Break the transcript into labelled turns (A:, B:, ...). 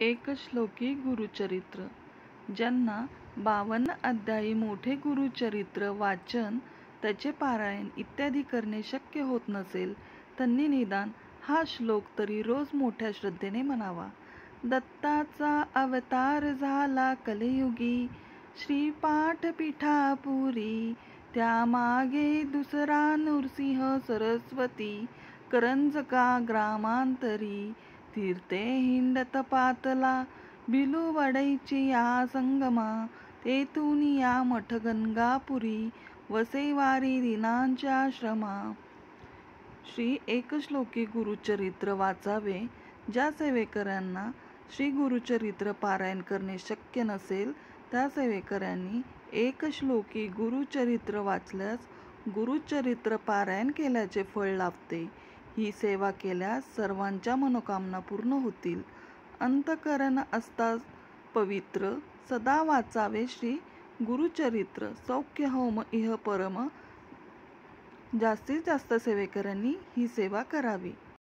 A: एक श्लोकी गुरुचरित्र. ज्यांना 52 अध्यायी मोठे गुरुचरित्र वाचन, त्याचे पारायण इत्यादी करणे शक्य होत नसेल, त्यांनी निदान हा श्लोक तरी रोज मोठ्या श्रद्धेने म्हणावा. दत्ताचा अवतार झाला कलियुगी, श्रीपाठ पीठापुरी, त्यामागे दुसरा नृसिंह सरस्वती, करंजका ग्रामांतरी, तीर्थे हिंडत पातला, भिलूवडईची या संगमा, तेथून या मठ गंगापुरी, वसेवारी दिनांच्या श्रमा. श्री एकश्लोकी गुरुचरित्र वाचावे. ज्या सेवेकऱ्यांना श्री गुरुचरित्र पारायण करणे शक्य नसेल, त्या सेवेकऱ्यांनी एकश्लोकी गुरुचरित्र वाचल्यास गुरुचरित्र पारायण केल्याचे फळ लाभते. ही सेवा केल्यास सर्वांच्या मनोकामना पूर्ण होतील. अंतःकरण असताच पवित्र, सदा वाचावे श्री गुरुचरित्र. सौख्य होम इह परम. जास्तीत जास्त सेवेकऱ्यांनी ही सेवा करावी.